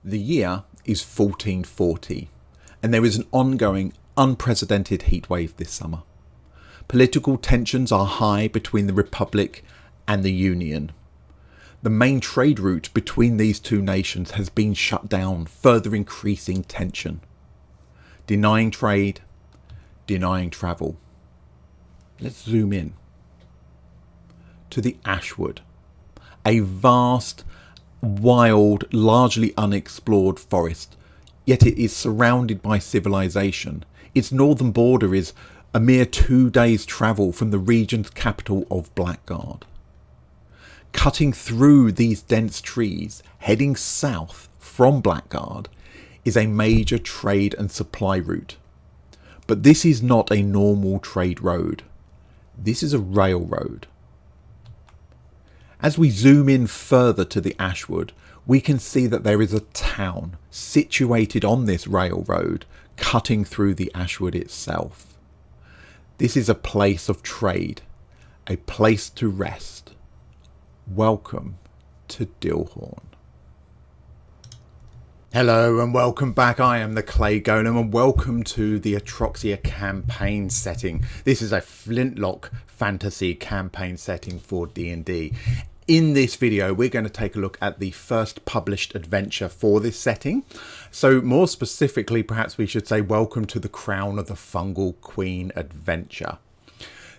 The year is 1440, and there is an ongoing, unprecedented heatwave this summer. Political tensions are high between the Republic and the Union. The main trade route between these two nations has been shut down, further increasing tension. Denying trade, denying travel. Let's zoom in to the Ashwood, a vast, wild, largely unexplored forest, yet it is surrounded by civilization. Its northern border is a mere 2 days' travel from the region's capital of Blackguard. Cutting through these dense trees, heading south from Blackguard, is a major trade and supply route. But this is not a normal trade road. This is a railroad. As we zoom in further to the Ashwood, we can see that there is a town situated on this railroad cutting through the Ashwood itself. This is a place of trade, a place to rest. Welcome to Dillhorne. Hello and welcome back. I am the Clay Golem and welcome to the Atroxia campaign setting. This is a flintlock fantasy campaign setting for D&D. In this video, we're going to take a look at the first published adventure for this setting. So more specifically, perhaps we should say welcome to the Crown of the Fungal Queen adventure.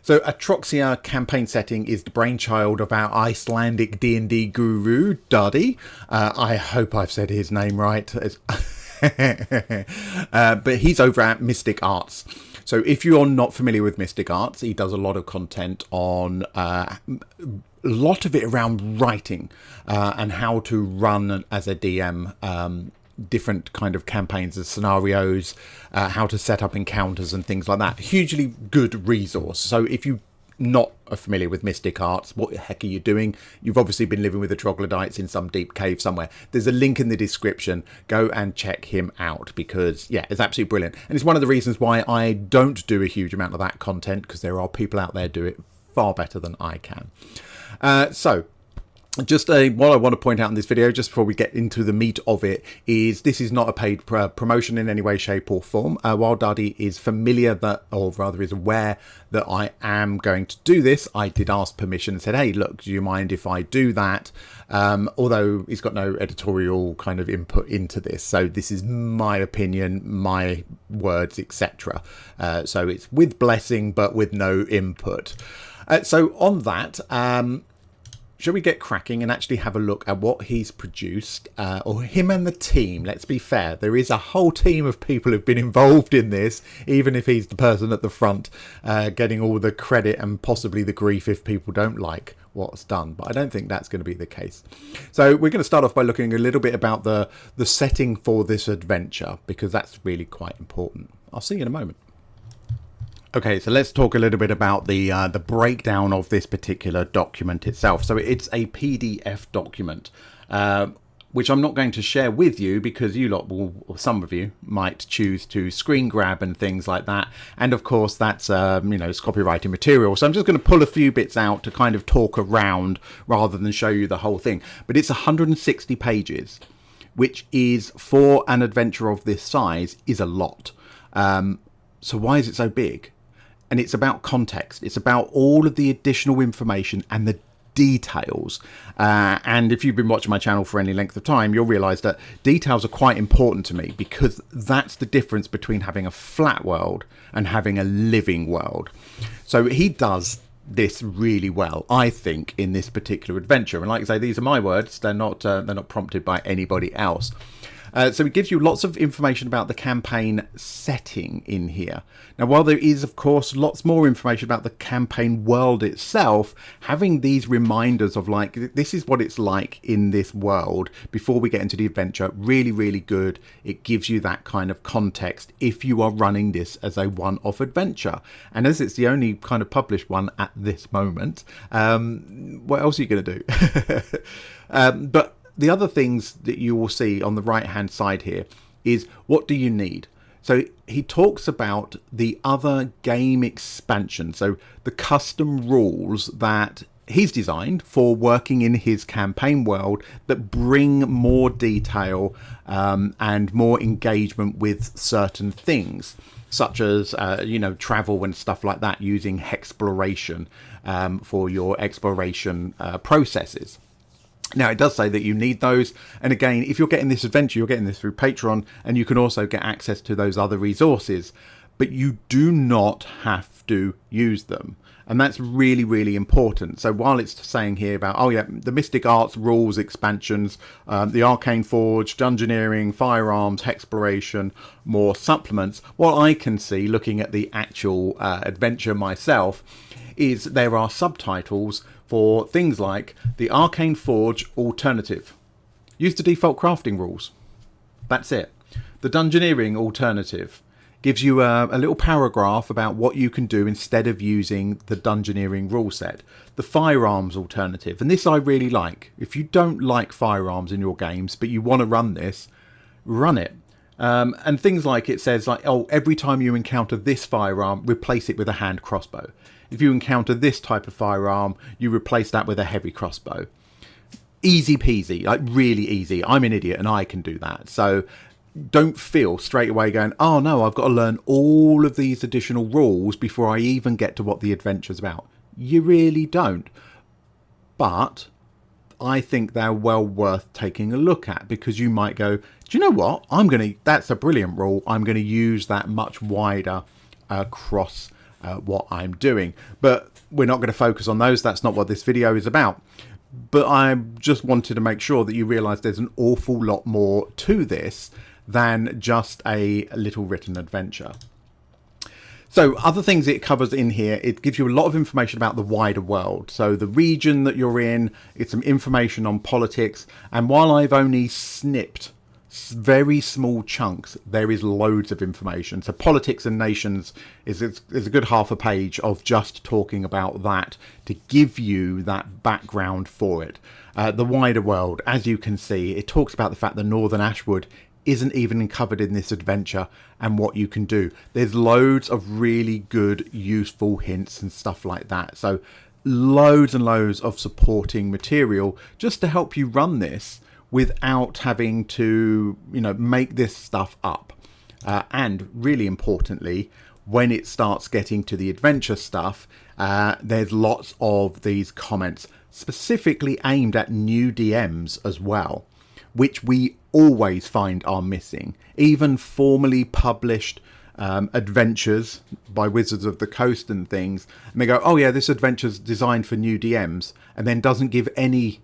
So Atroxia campaign setting is the brainchild of our Icelandic D&D guru, Dadi. I hope I've said his name right. But he's over at Mystic Arts. So if you're not familiar with Mystic Arts, he does a lot of content on a lot of it around writing and how to run as a DM different kind of campaigns and scenarios, how to set up encounters and things like that. Hugely good resource. So if you're not familiar with Mystic Arts, what the heck are you doing? You've obviously been living with the troglodytes in some deep cave somewhere. There's a link in the description. Go and check him out because, yeah, it's absolutely brilliant. And it's one of the reasons why I don't do a huge amount of that content, because there are people out there do it far better than I can. Just what I want to point out in this video, just before we get into the meat of it, is this is not a paid promotion in any way, shape or form. While Dadi is familiar that, or rather is aware that I am going to do this, I did ask permission and said, hey, look, do you mind if I do that? Although he's got no editorial kind of input into this. So this is my opinion, my words, etc. So it's with blessing, but with no input. So on that, shall we get cracking and actually have a look at what he's produced, or him and the team? Let's be fair, there is a whole team of people who've been involved in this, even if he's the person at the front getting all the credit and possibly the grief if people don't like what's done. But I don't think that's going to be the case. So we're going to start off by looking a little bit about the setting for this adventure, because that's really quite important. I'll see you in a moment. Okay, so let's talk a little bit about the breakdown of this particular document itself. So it's a PDF document, which I'm not going to share with you because you lot will, or some of you might choose to screen grab and things like that. And of course, that's it's copyrighted material. So I'm just going to pull a few bits out to kind of talk around rather than show you the whole thing. But it's 160 pages, which is, for an adventure of this size, is a lot. So why is it so big? And it's about context. It's about all of the additional information and the details. And if you've been watching my channel for any length of time, you'll realise that details are quite important to me, because that's the difference between having a flat world and having a living world. So he does this really well, I think, in this particular adventure. And like I say, these are my words. They're not prompted by anybody else. So it gives you lots of information about the campaign setting in here. Now, while there is, of course, lots more information about the campaign world itself, having these reminders of, like, this is what it's like in this world before we get into the adventure, really, really good. It gives you that kind of context if you are running this as a one-off adventure. And as it's the only kind of published one at this moment, what else are you going to do? But the other things that you will see on the right hand side here is, what do you need? So he talks about the other game expansion, so the custom rules that he's designed for working in his campaign world that bring more detail and more engagement with certain things, such as travel and stuff like that, using hexploration for your exploration processes. Now, it does say that you need those. And again, if you're getting this adventure, you're getting this through Patreon, and you can also get access to those other resources. But you do not have to use them. And that's really, really important. So while it's saying here about, the Mystic Arts rules expansions, the Arcane Forge, Dungeoneering, Firearms, Hexploration, more supplements, what I can see looking at the actual adventure myself is there are subtitles for things like the Arcane Forge Alternative. Use the default crafting rules. That's it. The Dungeoneering Alternative gives you a little paragraph about what you can do instead of using the Dungeoneering rule set. The Firearms Alternative, and this I really like. If you don't like firearms in your games, but you want to run this, run it. And things like it says, like, every time you encounter this firearm, replace it with a hand crossbow. If you encounter this type of firearm, you replace that with a heavy crossbow. Easy peasy, like really easy. I'm an idiot and I can do that. So don't feel straight away going, oh no, I've got to learn all of these additional rules before I even get to what the adventure's about. You really don't. But I think they're well worth taking a look at, because you might go, do you know what? That's a brilliant rule. I'm going to use that much wider across what I'm doing. But we're not going to focus on those. That's not what this video is about. But I just wanted to make sure that you realize there's an awful lot more to this than just a little written adventure. So other things it covers in here, it gives you a lot of information about the wider world. So the region that you're in, it's some information on politics. And while I've only snipped very small chunks, there is loads of information. So politics and nations is a good half a page of just talking about that to give you that background for it. The wider world, as you can see, it talks about the fact that Northern Ashwood isn't even covered in this adventure and what you can do. There's loads of really good, useful hints and stuff like that. So loads and loads of supporting material just to help you run this without having to, make this stuff up. And really importantly, when it starts getting to the adventure stuff, there's lots of these comments specifically aimed at new DMs as well, which we always find are missing. Even formally published adventures by Wizards of the Coast and things, and they go, oh yeah, this adventure's designed for new DMs, and then doesn't give any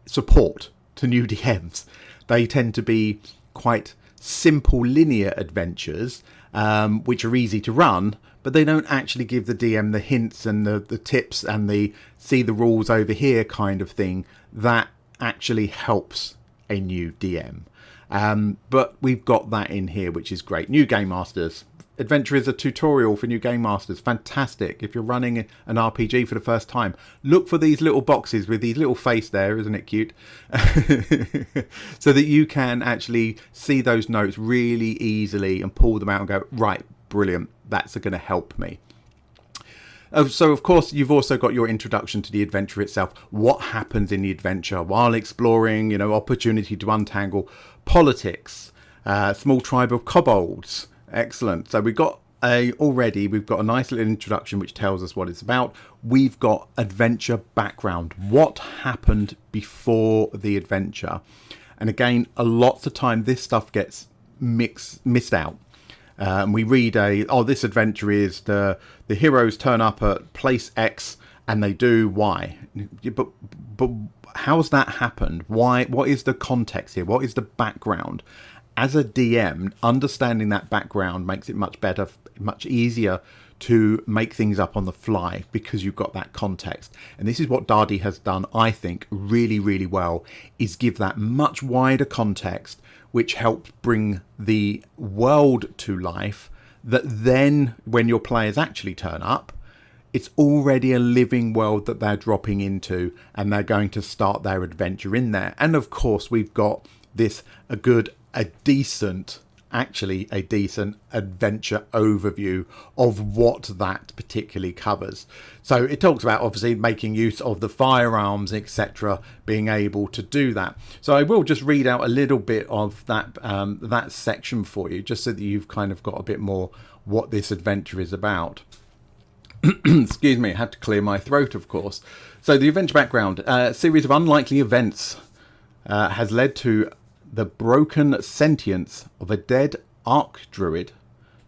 support to new DMs. They tend to be quite simple linear adventures, which are easy to run, but they don't actually give the DM the hints and the tips and the see the rules over here kind of thing that actually helps a new DM. But we've got that in here, which is great. New Game Masters. Adventure is a tutorial for new Game Masters. Fantastic. If you're running an RPG for the first time, look for these little boxes with these little face there. Isn't it cute? So that you can actually see those notes really easily and pull them out and go, right, brilliant. That's going to help me. So, of course, you've also got your introduction to the adventure itself. What happens in the adventure while exploring, opportunity to untangle politics, small tribe of kobolds. Excellent. So we've got a nice little introduction which tells us what it's about. We've got adventure background. What happened before the adventure? And again, a lot of time this stuff gets missed out. We read this adventure is the heroes turn up at place X and they do Y. But how's that happened? Why? What is the context here? What is the background? As a DM, understanding that background makes it much better, much easier to make things up on the fly because you've got that context. And this is what Dadi has done, I think, really, really well, is give that much wider context, which helps bring the world to life, that then when your players actually turn up, it's already a living world that they're dropping into and they're going to start their adventure in there. And of course, we've got a decent actually a decent adventure overview of what that particularly covers. So it talks about obviously making use of the firearms, etc., being able to do that. So I will just read out a little bit of that that section for you, just so that you've kind of got a bit more what this adventure is about. Excuse me, I had to clear my throat, of course. So the adventure background, a series of unlikely events has led to the broken sentience of a dead arc druid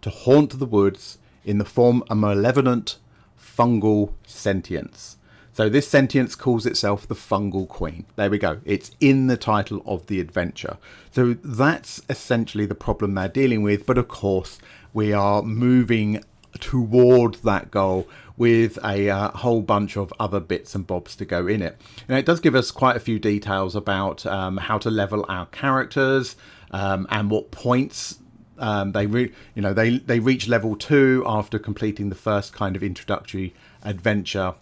to haunt the woods in the form of a malevolent fungal sentience. So this sentience calls itself the Fungal Queen. There we go. It's in the title of the adventure. So that's essentially the problem they're dealing with. But of course, we are moving toward that goal with a whole bunch of other bits and bobs to go in it. And it does give us quite a few details about how to level our characters and what points they reach level 2 after completing the first kind of introductory adventure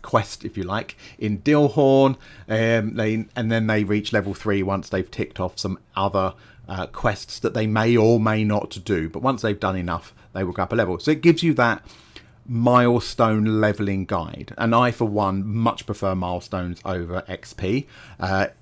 quest, if you like, in Dillhorne, and then they reach level 3 once they've ticked off some other quests that they may or may not do. But once they've done enough, they will go up a level. So it gives you that milestone leveling guide, and I for one much prefer milestones over XP.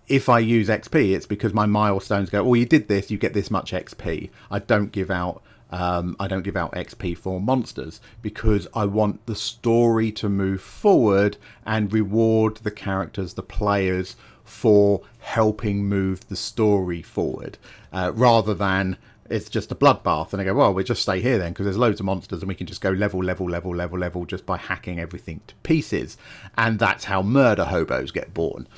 If I use XP, it's because my milestones go, well, you did this, you get this much XP. I don't give out XP for monsters because I want the story to move forward and reward the characters, the players, for helping move the story forward, rather than it's just a bloodbath and I go, well, we'll just stay here then because there's loads of monsters and we can just go level just by hacking everything to pieces. And that's how murder hobos get born.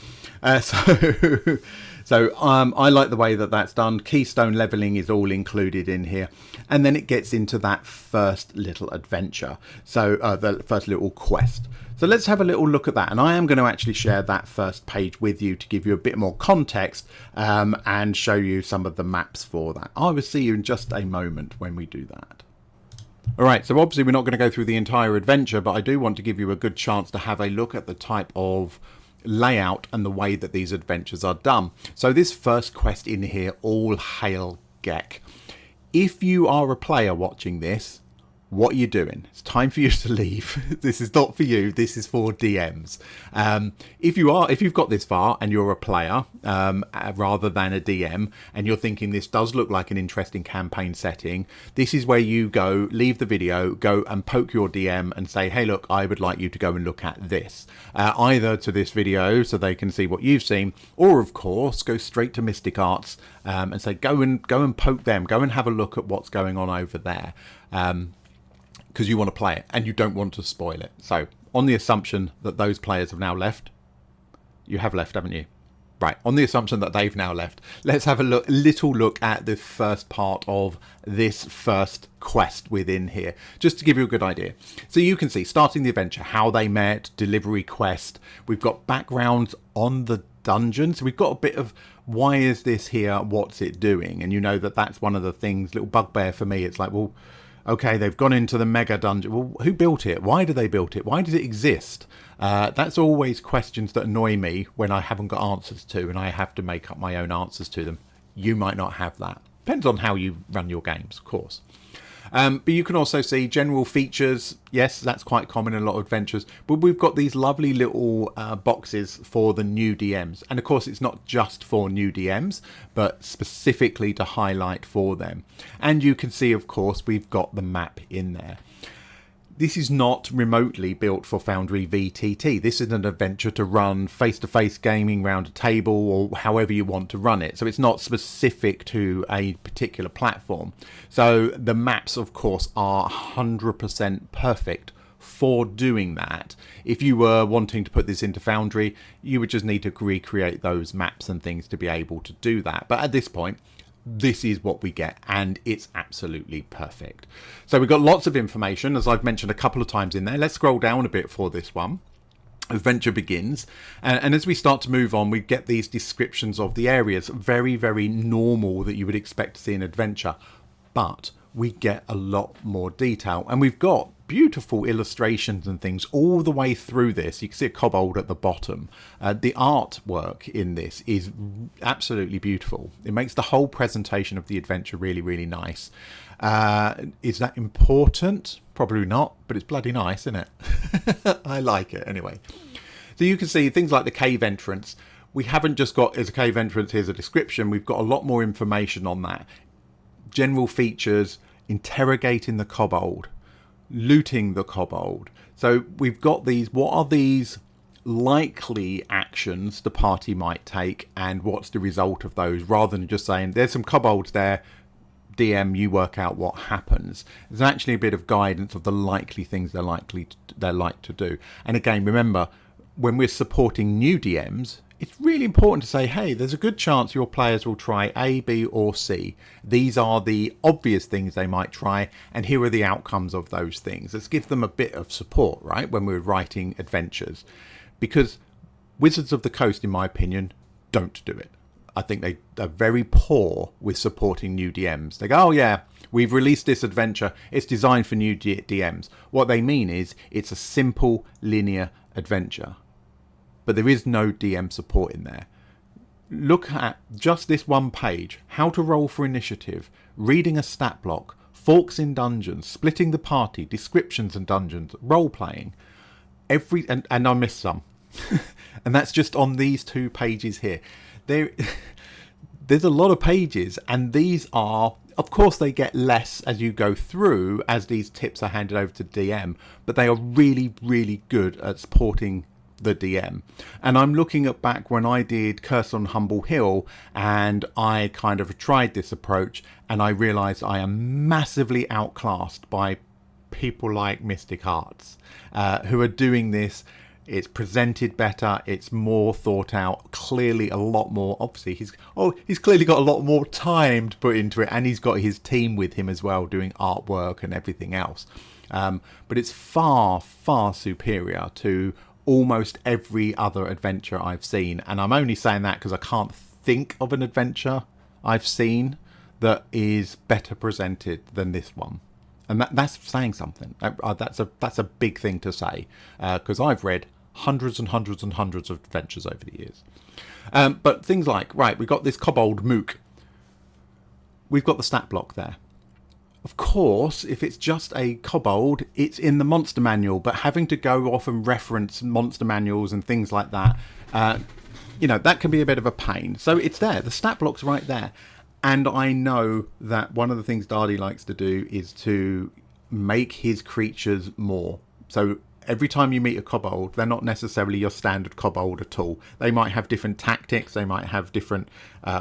So I like the way that that's done. Keystone leveling is all included in here. And then it gets into that first little adventure. So the first little quest. So let's have a little look at that. And I am going to actually share that first page with you to give you a bit more context and show you some of the maps for that. I will see you in just a moment when we do that. All right, so obviously we're not going to go through the entire adventure, but I do want to give you a good chance to have a look at the type of layout and the way that these adventures are done. So this first quest in here, All Hail Gek. If you are a player watching this, what are you doing? It's time for you to leave. This is not for you. This is for DMs. If you've got this far and you're a player rather than a DM, and you're thinking this does look like an interesting campaign setting, this is where you go, leave the video, go and poke your DM and say, hey, look, I would like you to go and look at this. Either to this video so they can see what you've seen, or of course, go straight to Mystic Arts and say, go and poke them, go and have a look at what's going on over there. Because you want to play it and you don't want to spoil it. So on the assumption that those players have now left, you have left, haven't you? Right, on the assumption that they've now left, let's have a little look at the first part of this first quest within here, just to give you a good idea. So you can see, starting the adventure, how they met, delivery quest. We've got backgrounds on the dungeon. So we've got a bit of why is this here, what's it doing? And you know that that's one of the things, little bugbear for me. It's like, well, okay, they've gone into the mega dungeon. Well, who built it? Why did they build it? Why did it exist? That's always questions that annoy me when I haven't got answers to and I have to make up my own answers to them. You might not have that. Depends on how you run your games, of course. But you can also see general features. Yes, that's quite common in a lot of adventures. But we've got these lovely little boxes for the new DMs. And of course, it's not just for new DMs, but specifically to highlight for them. And you can see, of course, we've got the map in there. This is not remotely built for Foundry VTT. This is an adventure to run face-to-face gaming round a table or however you want to run it. So it's not specific to a particular platform. So the maps, of course, are 100% perfect for doing that. If you were wanting to put this into Foundry, you would just need to recreate those maps and things to be able to do that. But at this point, this is what we get, and it's absolutely perfect. So we've got lots of information, as I've mentioned a couple of times in there. Let's scroll down a bit for this one. Adventure begins, and as we start to move on, we get these descriptions of the areas. Very, very normal that you would expect to see in adventure, but we get a lot more detail, and we've got beautiful illustrations and things all the way through this. You can see a kobold at the bottom. The artwork in this is absolutely beautiful. It makes the whole presentation of the adventure really, really nice. Is that important? Probably not, but it's bloody nice, isn't it? I like it anyway. So you can see things like the cave entrance. We haven't just got, as a cave entrance, here's a description. We've got a lot more information on that. General features, interrogating the kobold, looting the kobold. So we've got these, what are these likely actions the party might take, and what's the result of those, rather than just saying there's some kobolds there, DM, you work out what happens. There's actually a bit of guidance of the likely things they're like to do. And again, remember, when we're supporting new DMs, it's really important to say, hey, there's a good chance your players will try A, B, or C. These are the obvious things they might try, and here are the outcomes of those things. Let's give them a bit of support, right, when we're writing adventures. Because Wizards of the Coast, in my opinion, don't do it. I think they are very poor with supporting new DMs. They go, oh yeah, we've released this adventure. It's designed for new DMs. What they mean is it's a simple, linear adventure. But there is no DM support in there. Look at just this one page. How to roll for initiative, reading a stat block, forks in dungeons, splitting the party, descriptions and dungeons, role-playing. And I missed some. And that's just on these 2 pages here. There's a lot of pages, and these are, of course, they get less as you go through, as these tips are handed over to DM, but they are really, really good at supporting the DM. And I'm looking at back when I did Curse on Humble Hill, and I kind of tried this approach, and I realized I am massively outclassed by people like Mystic Arts, who are doing this. It's presented better, it's more thought out, clearly a lot more. Obviously he's clearly got a lot more time to put into it, and he's got his team with him as well doing artwork and everything else. But it's far, far superior to almost every other adventure I've seen. And I'm only saying that because I can't think of an adventure I've seen that is better presented than this one. And that's saying something. That's a big thing to say, because I've read hundreds and hundreds and hundreds of adventures over the years. But things like, right, we've got this kobold mook. We've got the stat block there. Of course, if it's just a kobold, it's in the monster manual, but having to go off and reference monster manuals and things like that, that can be a bit of a pain. So it's there. The stat block's right there. And I know that one of the things Dardy likes to do is to make his creatures more. So every time you meet a kobold, they're not necessarily your standard kobold at all. They might have different tactics, they might have different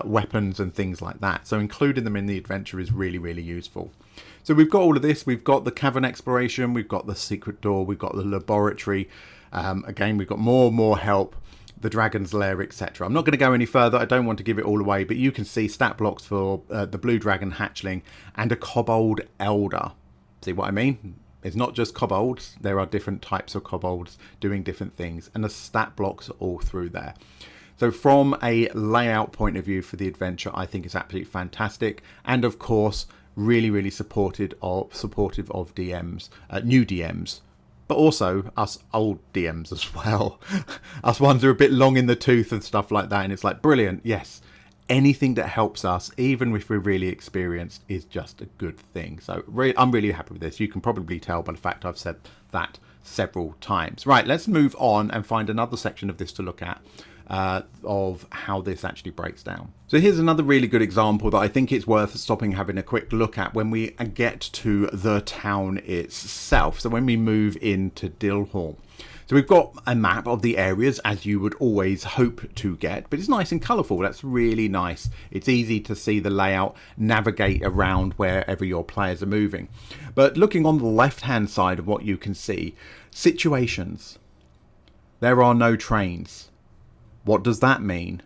weapons and things like that. So including them in the adventure is really, really useful. So we've got all of this. We've got the cavern exploration, we've got the secret door, we've got the laboratory. Again, we've got more help, the dragon's lair, etc. I'm not going to go any further. I don't want to give it all away, but you can see stat blocks for the blue dragon hatchling and a kobold elder. See what I mean? It's not just kobolds. There are different types of kobolds doing different things, and the stat blocks are all through there. So from a layout point of view for the adventure, I think it's absolutely fantastic. And of course, really, really supportive of DMs, new DMs, but also us old DMs as well. Us ones who are a bit long in the tooth and stuff like that. And it's like, brilliant. Yes. Anything that helps us, even if we're really experienced, is just a good thing. So I'm really happy with this. You can probably tell by the fact I've said that several times. Right, let's move on and find another section of this to look at, of how this actually breaks down. So here's another really good example that I think it's worth stopping having a quick look at when we get to the town itself. So when we move into Dillhorne. So we've got a map of the areas, as you would always hope to get, but it's nice and colourful. That's really nice. It's easy to see the layout, navigate around wherever your players are moving. But looking on the left-hand side of what you can see, situations. There are no trains. What does that mean?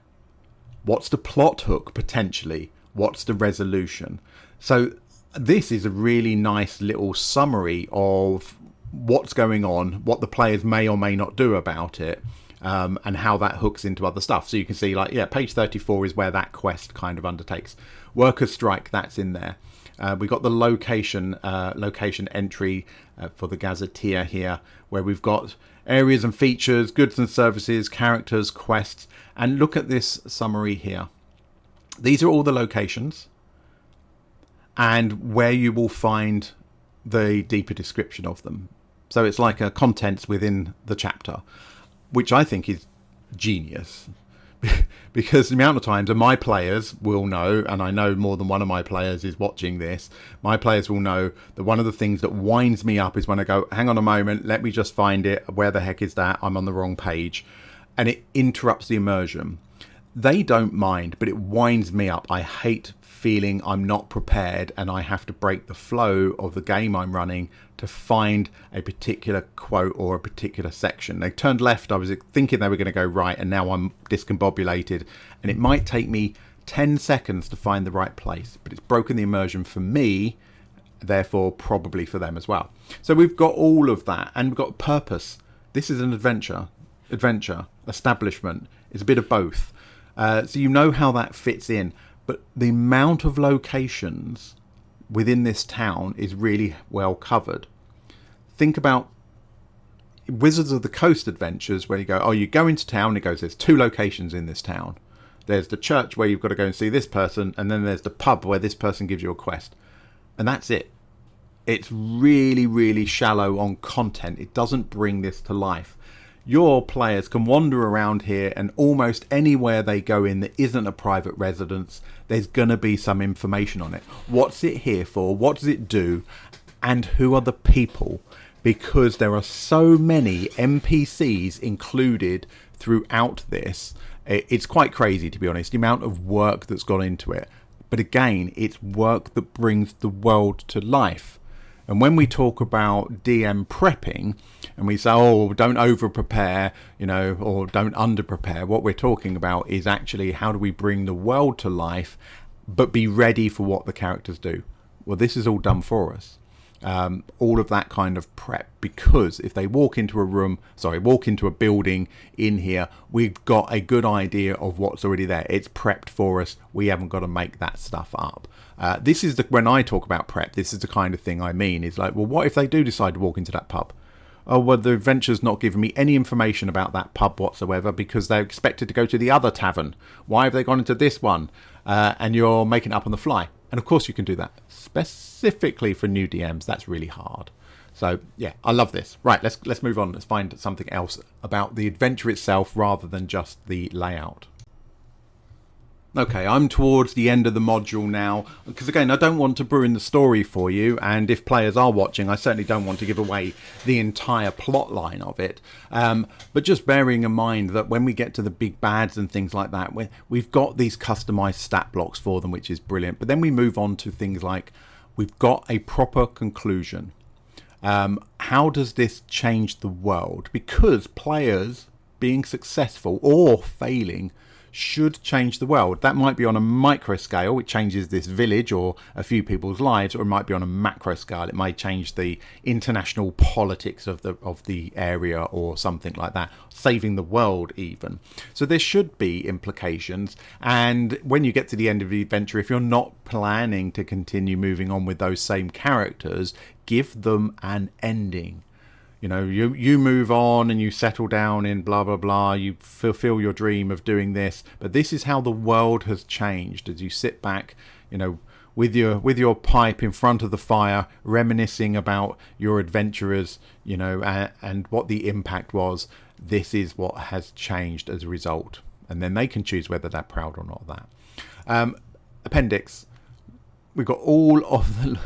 What's the plot hook, potentially? What's the resolution? So this is a really nice little summary of what's going on, what the players may or may not do about it, and how that hooks into other stuff. So you can see, like, yeah, page 34 is where that quest kind of undertakes. Workers' strike, that's in there. We got the location entry for the gazetteer here, where we've got areas and features, goods and services, characters, quests, and look at this summary here. These are all the locations and where you will find the deeper description of them. So it's like a contents within the chapter, which I think is genius. Because the amount of times, and my players will know, and I know more than one of my players is watching this, my players will know that one of the things that winds me up is when I go, hang on a moment, let me just find it. Where the heck is that? I'm on the wrong page. And it interrupts the immersion. They don't mind, but it winds me up. I hate feeling I'm not prepared and I have to break the flow of the game I'm running to find a particular quote or a particular section. They turned left, I was thinking they were going to go right, and now I'm discombobulated, and it might take me 10 seconds to find the right place, but it's broken the immersion for me, therefore probably for them as well. So we've got all of that, and we've got purpose. This is an adventure, establishment. It's a bit of both. So you know how that fits in, but the amount of locations within this town is really well covered. Think about Wizards of the Coast adventures where you go, oh, you go into town, it goes, there's 2 locations in this town. There's the church where you've got to go and see this person, and then there's the pub where this person gives you a quest. And that's it. It's really, really shallow on content. It doesn't bring this to life. Your players can wander around here, and almost anywhere they go in that isn't a private residence, there's going to be some information on it. What's it here for? What does it do? And who are the people? Because there are so many NPCs included throughout this. It's quite crazy, to be honest, the amount of work that's gone into it. But again, it's work that brings the world to life. And when we talk about DM prepping and we say, oh, don't over prepare, or don't under prepare, what we're talking about is actually how do we bring the world to life, but be ready for what the characters do. Well, this is all done for us. All of that kind of prep, because if they walk into a building in here, we've got a good idea of what's already there. It's prepped for us. We haven't got to make that stuff up. This is when I talk about prep, this is the kind of thing I mean. It's like, well, what if they do decide to walk into that pub? Oh, well, the adventure's not giving me any information about that pub whatsoever because they're expected to go to the other tavern. Why have they gone into this one? And you're making it up on the fly. And of course you can do that. Specifically for new DMs, that's really hard. So yeah, I love this. Right, let's move on. Let's find something else about the adventure itself rather than just the layout. Okay, I'm towards the end of the module now, because again, I don't want to ruin the story for you, and if players are watching, I certainly don't want to give away the entire plot line of it. But just bearing in mind that when we get to the big bads and things like that, we've got these customized stat blocks for them, which is brilliant. But then we move on to things like, we've got a proper conclusion. How does this change the world? Because players being successful or failing should change the world. That might be on a micro scale, it changes this village or a few people's lives, or it might be on a macro scale, it might change the international politics of the area or something like that, saving the world even. So there should be implications, and when you get to the end of the adventure, if you're not planning to continue moving on with those same characters, give them an ending. You move on and you settle down in blah, blah, blah. You fulfill your dream of doing this. But this is how the world has changed as you sit back, with your pipe in front of the fire, reminiscing about your adventurers, and what the impact was. This is what has changed as a result. And then they can choose whether they're proud or not of that. Appendix. We've got all of the...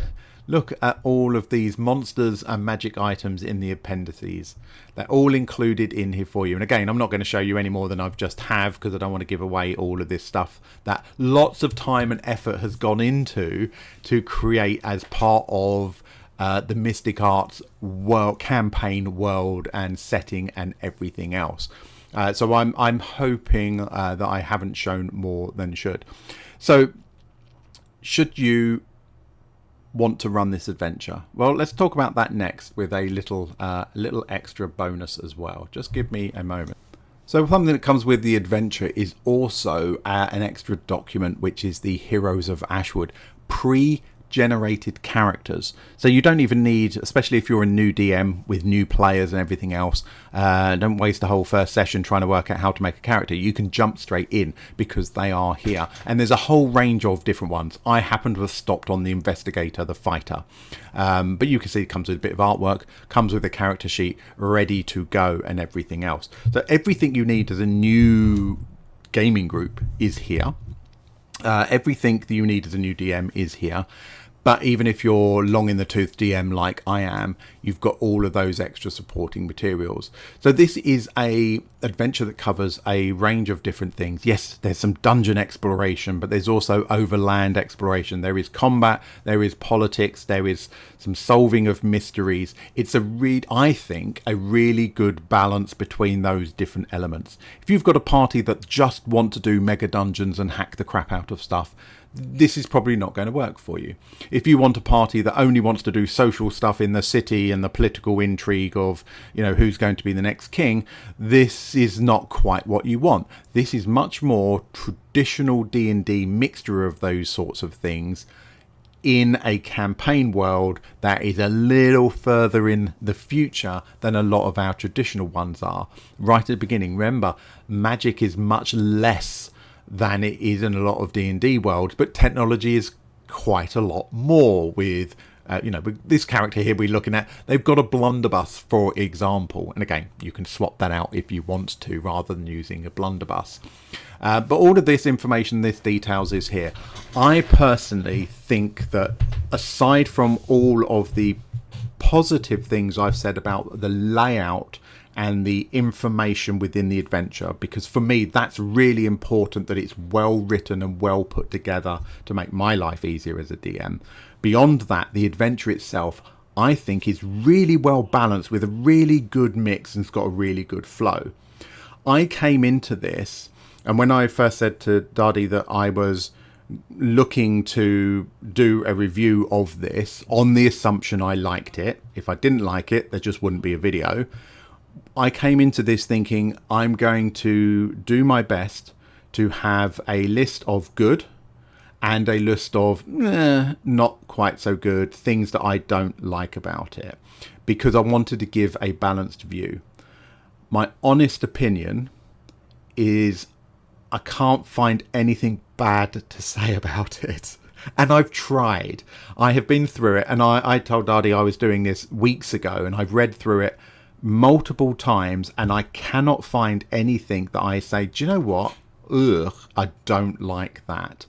Look at all of these monsters and magic items in the appendices. They're all included in here for you. And again, I'm not going to show you any more than I've just have, because I don't want to give away all of this stuff that lots of time and effort has gone into to create as part of the Mystic Arts world, campaign world and setting and everything else. So I'm hoping that I haven't shown more than should. So should you want to run this adventure? Well, let's talk about that next with a little extra bonus as well. Just give me a moment. So something that comes with the adventure is also an extra document, which is the Heroes of Ashwood generated characters. So you don't even need, especially if you're a new DM with new players and everything else, don't waste the whole first session trying to work out how to make a character. You can jump straight in because they are here. And there's a whole range of different ones. I happen to have stopped on the investigator, the fighter. But you can see it comes with a bit of artwork, comes with a character sheet ready to go and everything else. So everything you need as a new gaming group is here. Everything that you need as a new DM is here. But even if you're long in the tooth DM like I am, you've got all of those extra supporting materials. So this is a adventure that covers a range of different things. Yes, there's some dungeon exploration, but there's also overland exploration. There is combat, there is politics, there is some solving of mysteries. It's I think, a really good balance between those different elements. If you've got a party that just want to do mega dungeons and hack the crap out of stuff, this is probably not going to work for you. If you want a party that only wants to do social stuff in the city and the political intrigue of, who's going to be the next king, this is not quite what you want. This is much more traditional D&D mixture of those sorts of things in a campaign world that is a little further in the future than a lot of our traditional ones are. Right at the beginning, remember, magic is much less than it is in a lot of D&D worlds, but technology is quite a lot more with with this character here we're looking at. They've got a blunderbuss, for example, and again, you can swap that out if you want to rather than using a blunderbuss. But all of this information, this details is here. I personally think that aside from all of the positive things I've said about the layout and the information within the adventure, because for me that's really important, that it's well written and well put together to make my life easier as a DM. Beyond that, the adventure itself I think is really well balanced with a really good mix and it's got a really good flow. I came into this, and when I first said to Dadi that I was looking to do a review of this on the assumption I liked it, if I didn't like it there just wouldn't be a video. I came into this thinking I'm going to do my best to have a list of good and a list of not quite so good things that I don't like about it, because I wanted to give a balanced view. My honest opinion is I can't find anything bad to say about it. And I've tried. I have been through it, and I told Dadi I was doing this weeks ago, and I've read through it multiple times, and I cannot find anything that I say, do you know what? Ugh, I don't like that.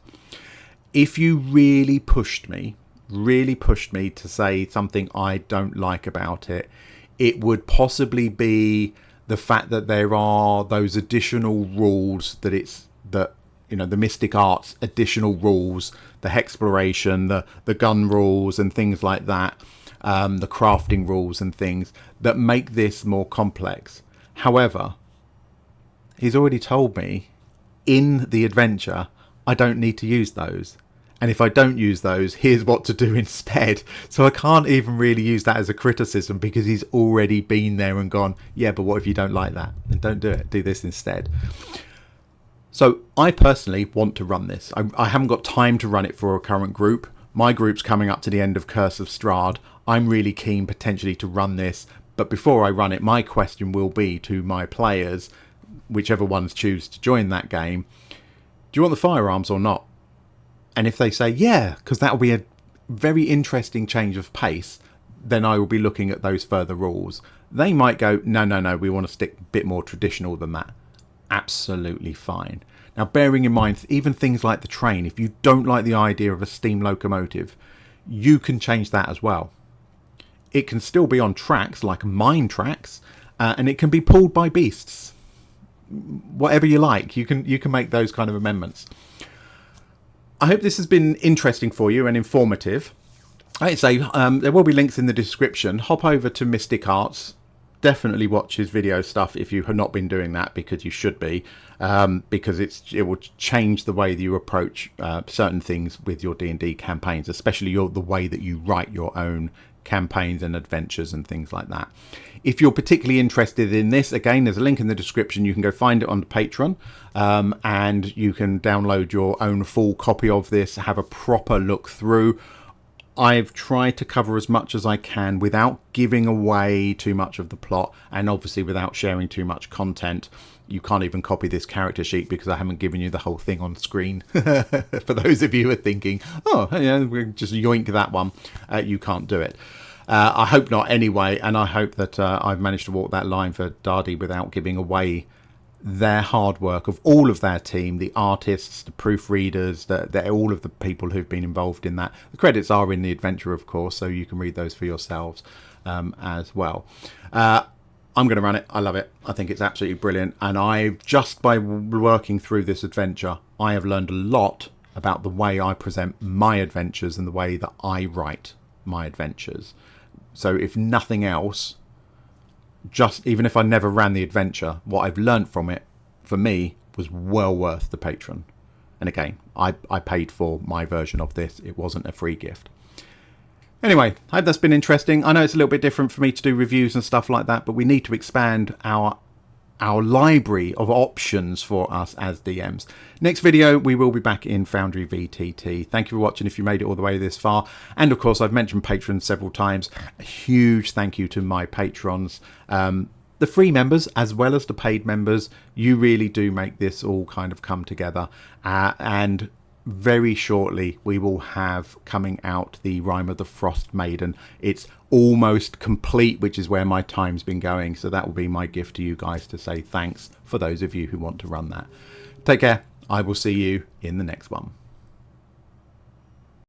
If you really pushed me to say something I don't like about it, it would possibly be the fact that there are those additional rules the mystic arts additional rules, the hexploration, the gun rules and things like that, the crafting rules and things that make this more complex. However, he's already told me in the adventure I don't need to use those. And if I don't use those, here's what to do instead. So I can't even really use that as a criticism, because he's already been there and gone, yeah, but what if you don't like that? Then don't do it. Do this instead. So I personally want to run this. I haven't got time to run it for a current group. My group's coming up to the end of Curse of Strahd. I'm really keen potentially to run this. But before I run it, my question will be to my players, whichever ones choose to join that game, do you want the firearms or not? And if they say, yeah, because that will be a very interesting change of pace, then I will be looking at those further rules. They might go, no, we want to stick a bit more traditional than that. Absolutely fine. Now, bearing in mind, even things like the train, if you don't like the idea of a steam locomotive, you can change that as well. It can still be on tracks, like mine tracks, and it can be pulled by beasts. Whatever you like, you can make those kind of amendments. I hope this has been interesting for you and informative. I'd say there will be links in the description. Hop over to Mystic Arts. Definitely watch his video stuff if you have not been doing that, because you should be, because it will change the way that you approach certain things with your D&D campaigns, especially the way that you write your own campaigns and adventures and things like that. If you're particularly interested in this, again, there's a link in the description. You can go find it on Patreon, and you can download your own full copy of this, have a proper look through. I've tried to cover as much as I can without giving away too much of the plot, and obviously without sharing too much content. You can't even copy this character sheet because I haven't given you the whole thing on screen. For those of you who are thinking, oh, yeah, we'll just yoink that one. You can't do it. I hope not anyway, and I hope that I've managed to walk that line for Dadi without giving away their hard work of all of their team, the artists, the proofreaders, all of the people who've been involved in that. The credits are in the adventure, of course, so you can read those for yourselves as well. I'm going to run it. I love it. I think it's absolutely brilliant. And just by working through this adventure, I have learned a lot about the way I present my adventures and the way that I write my adventures. So if nothing else, just even if I never ran the adventure, what I've learned from it, for me, was well worth the Patreon. And again, I paid for my version of this. It wasn't a free gift. Anyway, I hope that's been interesting. I know it's a little bit different for me to do reviews and stuff like that, but we need to expand our library of options for us as DMs. Next video, we will be back in Foundry VTT. Thank you for watching if you made it all the way this far. And of course, I've mentioned patrons several times. A huge thank you to my patrons. The free members as well as the paid members. You really do make this all kind of come together. And very shortly we will have coming out the Rime of the Frost Maiden. It's almost complete, which is where my time's been going, so that will be my gift to you guys to say thanks for those of you who want to run that. Take care. I will see you in the next one.